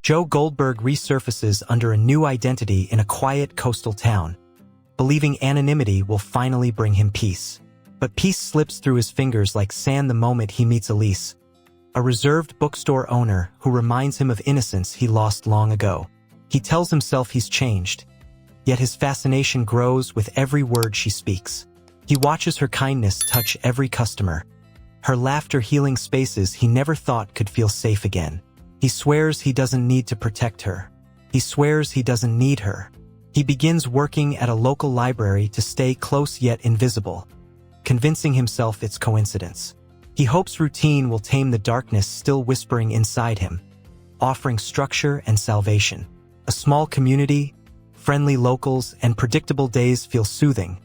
Joe Goldberg resurfaces under a new identity in a quiet coastal town, believing anonymity will finally bring him peace. But peace slips through his fingers like sand the moment he meets Elise, a reserved bookstore owner who reminds him of innocence he lost long ago. He tells himself he's changed, yet his fascination grows with every word she speaks. He watches her kindness touch every customer, her laughter healing spaces he never thought could feel safe again. He swears he doesn't need to protect her. He swears he doesn't need her. He begins working at a local library to stay close yet invisible, convincing himself it's coincidence. He hopes routine will tame the darkness still whispering inside him, offering structure and salvation. A small community, friendly locals, and predictable days feel soothing,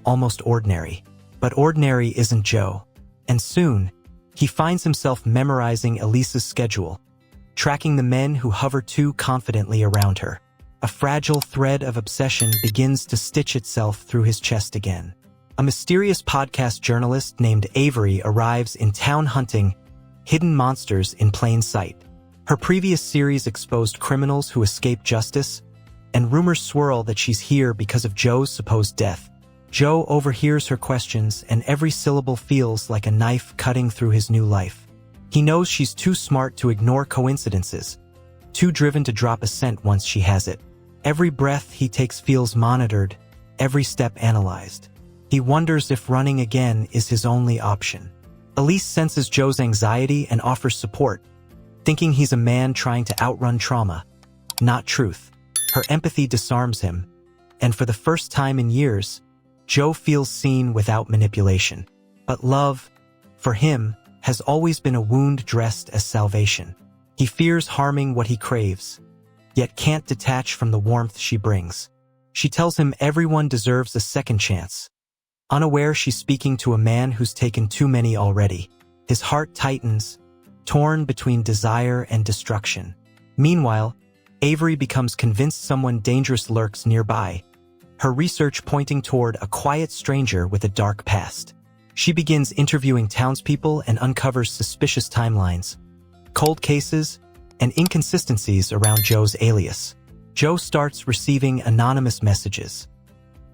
almost ordinary. But ordinary isn't Joe. And soon, he finds himself memorizing Elise's schedule, tracking the men who hover too confidently around her. A fragile thread of obsession begins to stitch itself through his chest again. A mysterious podcast journalist named Avery arrives in town hunting hidden monsters in plain sight. Her previous series exposed criminals who escape justice, and rumors swirl that she's here because of Joe's supposed death. Joe overhears her questions, and every syllable feels like a knife cutting through his new life. He knows she's too smart to ignore coincidences, too driven to drop a scent once she has it. Every breath he takes feels monitored, every step analyzed. He wonders if running again is his only option. Elise senses Joe's anxiety and offers support, thinking he's a man trying to outrun trauma, not truth. Her empathy disarms him, and for the first time in years, Joe feels seen without manipulation. But love, for him, has always been a wound dressed as salvation. He fears harming what he craves, yet can't detach from the warmth she brings. She tells him everyone deserves a second chance, unaware she's speaking to a man who's taken too many already. His heart tightens, torn between desire and destruction. Meanwhile, Avery becomes convinced someone dangerous lurks nearby, her research pointing toward a quiet stranger with a dark past. She begins interviewing townspeople and uncovers suspicious timelines, cold cases, and inconsistencies around Joe's alias. Joe starts receiving anonymous messages.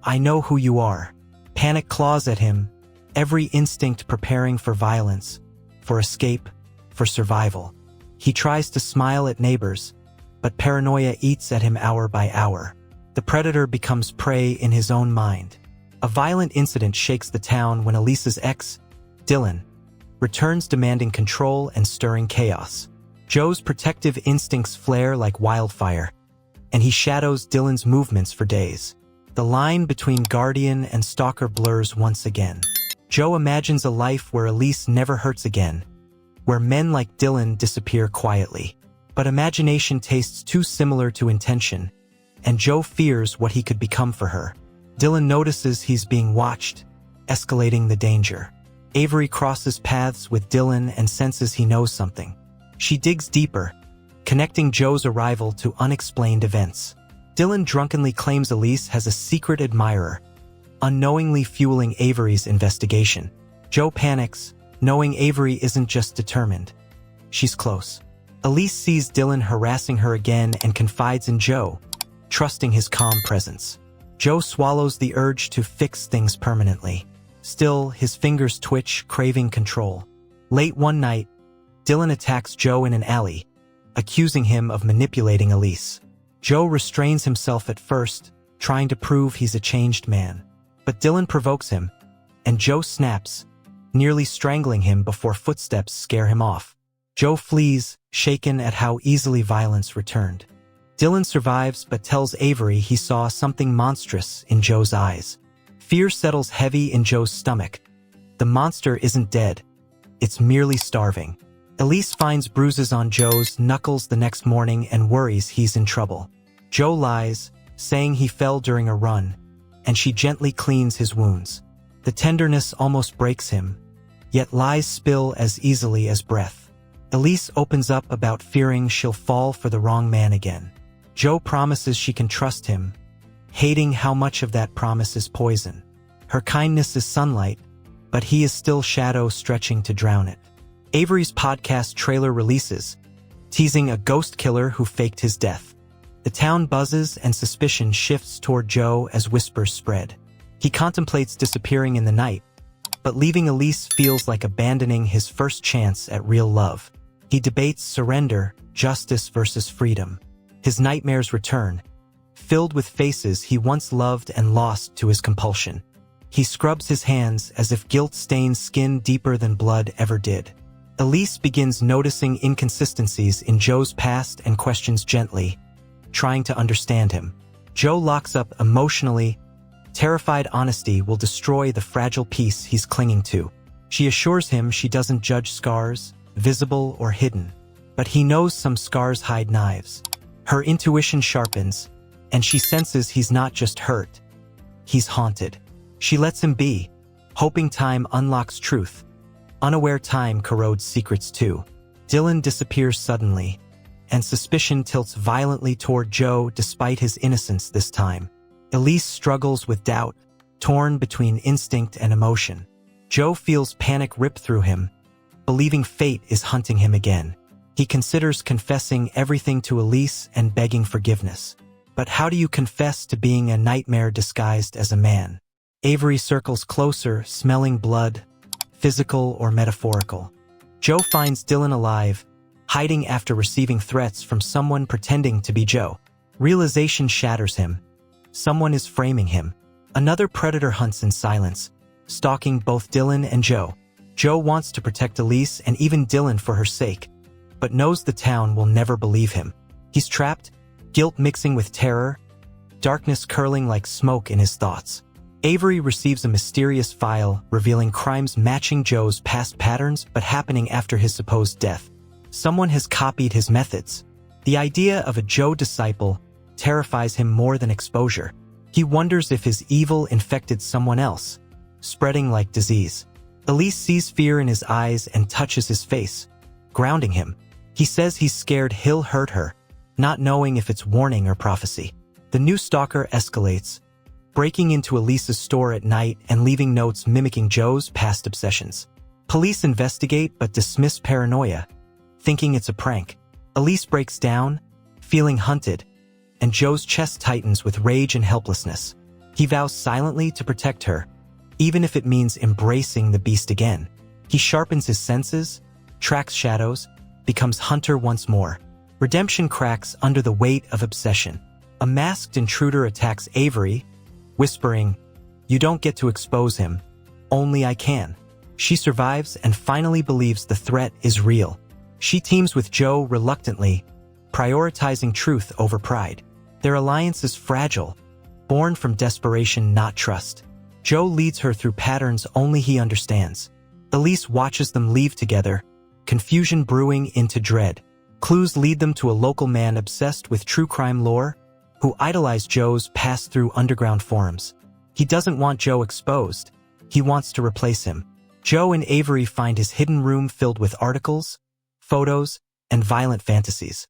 "I know who you are." Panic claws at him, every instinct preparing for violence, for escape, for survival. He tries to smile at neighbors, but paranoia eats at him hour by hour. The predator becomes prey in his own mind. A violent incident shakes the town when Elise's ex, Dylan, returns demanding control and stirring chaos. Joe's protective instincts flare like wildfire, and he shadows Dylan's movements for days. The line between guardian and stalker blurs once again. Joe imagines a life where Elise never hurts again, where men like Dylan disappear quietly. But imagination tastes too similar to intention, and Joe fears what he could become for her. Dylan notices he's being watched, escalating the danger. Avery crosses paths with Dylan and senses he knows something. She digs deeper, connecting Joe's arrival to unexplained events. Dylan drunkenly claims Elise has a secret admirer, unknowingly fueling Avery's investigation. Joe panics, knowing Avery isn't just determined. She's close. Elise sees Dylan harassing her again and confides in Joe, trusting his calm presence. Joe swallows the urge to fix things permanently. Still, his fingers twitch, craving control. Late one night, Dylan attacks Joe in an alley, accusing him of manipulating Elise. Joe restrains himself at first, trying to prove he's a changed man. But Dylan provokes him, and Joe snaps, nearly strangling him before footsteps scare him off. Joe flees, shaken at how easily violence returned. Dylan survives but tells Avery he saw something monstrous in Joe's eyes. Fear settles heavy in Joe's stomach. The monster isn't dead. It's merely starving. Elise finds bruises on Joe's knuckles the next morning and worries he's in trouble. Joe lies, saying he fell during a run, and she gently cleans his wounds. The tenderness almost breaks him, yet lies spill as easily as breath. Elise opens up about fearing she'll fall for the wrong man again. Joe promises she can trust him, hating how much of that promise is poison. Her kindness is sunlight, but he is still shadow stretching to drown it. Avery's podcast trailer releases, teasing a ghost killer who faked his death. The town buzzes and suspicion shifts toward Joe as whispers spread. He contemplates disappearing in the night, but leaving Elise feels like abandoning his first chance at real love. He debates surrender, justice versus freedom. His nightmares return, filled with faces he once loved and lost to his compulsion. He scrubs his hands as if guilt stains skin deeper than blood ever did. Elise begins noticing inconsistencies in Joe's past and questions gently, trying to understand him. Joe locks up emotionally, terrified honesty will destroy the fragile peace he's clinging to. She assures him she doesn't judge scars, visible or hidden, but he knows some scars hide knives. Her intuition sharpens, and she senses he's not just hurt, he's haunted. She lets him be, hoping time unlocks truth. Unaware time corrodes secrets too. Dylan disappears suddenly, and suspicion tilts violently toward Joe despite his innocence this time. Elise struggles with doubt, torn between instinct and emotion. Joe feels panic rip through him, believing fate is hunting him again. He considers confessing everything to Elise and begging forgiveness. But how do you confess to being a nightmare disguised as a man? Avery circles closer, smelling blood, physical or metaphorical. Joe finds Dylan alive, hiding after receiving threats from someone pretending to be Joe. Realization shatters him. Someone is framing him. Another predator hunts in silence, stalking both Dylan and Joe. Joe wants to protect Elise and even Dylan for her sake, but knows the town will never believe him. He's trapped, guilt mixing with terror, darkness curling like smoke in his thoughts. Avery receives a mysterious file revealing crimes matching Joe's past patterns but happening after his supposed death. Someone has copied his methods. The idea of a Joe disciple terrifies him more than exposure. He wonders if his evil infected someone else, spreading like disease. Elise sees fear in his eyes and touches his face, grounding him. He says he's scared he'll hurt her, not knowing if it's warning or prophecy. The new stalker escalates, breaking into Elise's store at night and leaving notes mimicking Joe's past obsessions. Police investigate but dismiss paranoia, thinking it's a prank. Elise breaks down, feeling hunted, and Joe's chest tightens with rage and helplessness. He vows silently to protect her, even if it means embracing the beast again. He sharpens his senses, tracks shadows, becomes hunter once more. Redemption cracks under the weight of obsession. A masked intruder attacks Avery, whispering, "You don't get to expose him, only I can." She survives and finally believes the threat is real. She teams with Joe reluctantly, prioritizing truth over pride. Their alliance is fragile, born from desperation, not trust. Joe leads her through patterns only he understands. Elise watches them leave together, confusion brewing into dread. Clues lead them to a local man obsessed with true crime lore, who idolized Joe's past through underground forums. He doesn't want Joe exposed. He wants to replace him. Joe and Avery find his hidden room filled with articles, photos, and violent fantasies.